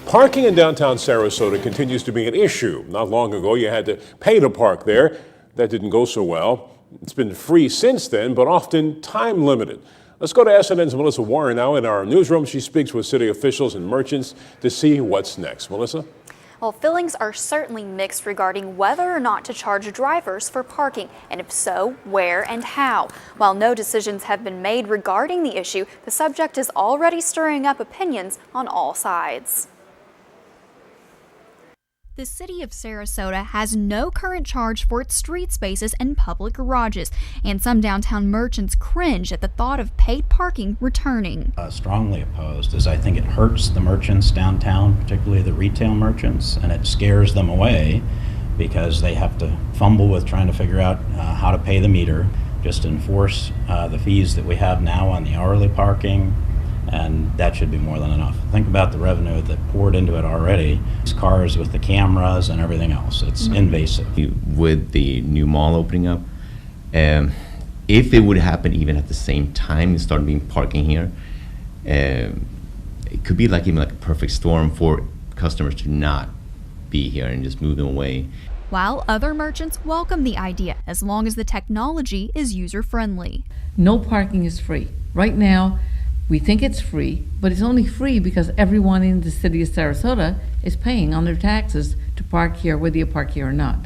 Parking in downtown Sarasota continues to be an issue. Not long ago, you had to pay to park there. That didn't go so well. It's been free since then, but often time limited. Let's go to SNN's Melissa Warren now in our newsroom. She speaks with city officials and merchants to see what's next. Melissa? Well, feelings are certainly mixed regarding whether or not to charge drivers for parking, and if so, where and how. While no decisions have been made regarding the issue, the subject is already stirring up opinions on all sides. The city of Sarasota has no current charge for its street spaces and public garages, and some downtown merchants cringe at the thought of paid parking returning. Strongly opposed, as I think it hurts the merchants downtown, particularly the retail merchants, and it scares them away because they have to fumble with trying to figure out how to pay the meter. Just enforce the fees that we have now on the hourly parking, and that should be more than enough. Think about the revenue that poured into it already. These cars with the cameras and everything else, it's invasive. With the new mall opening up, if it would happen even at the same time and start being parking here, it could be even like a perfect storm for customers to not be here and just move them away. While other merchants welcome the idea as long as the technology is user-friendly. No parking is free. Right now, we think it's free, but it's only free because everyone in the city of Sarasota is paying on their taxes to park here, whether you park here or not.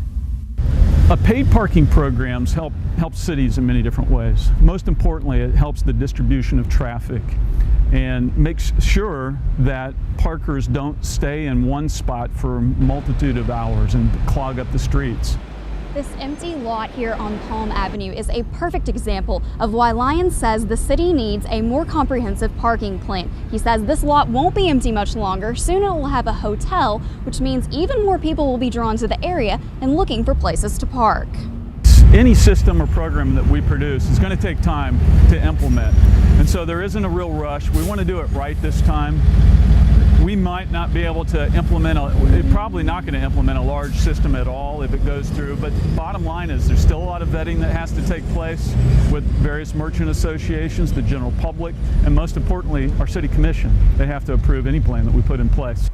Paid parking programs help cities in many different ways. Most importantly, it helps the distribution of traffic and makes sure that parkers don't stay in one spot for a multitude of hours and clog up the streets. This empty lot here on Palm Avenue is a perfect example of why Lyons says the city needs a more comprehensive parking plan. He says this lot won't be empty much longer. Soon it will have a hotel, which means even more people will be drawn to the area and looking for places to park. Any system or program that we produce is going to take time to implement, and so there isn't a real rush. We want to do it right this time. We might not be able to implement, probably not going to implement a large system at all if it goes through, but bottom line is there's still a lot of vetting that has to take place with various merchant associations, the general public, and most importantly, our city commission. They have to approve any plan that we put in place.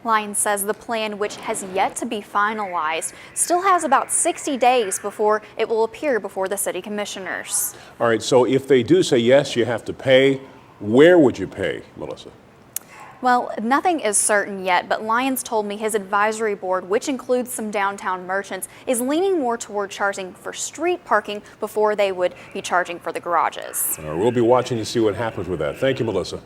Lyons says the plan, which has yet to be finalized, still has about 60 days before it will appear before the city commissioners. All right, so if they do say yes, you have to pay, where would you pay, Melissa? Well, nothing is certain yet, but Lyons told me his advisory board, which includes some downtown merchants, is leaning more toward charging for street parking before they would be charging for the garages. We'll be watching to see what happens with that. Thank you, Melissa.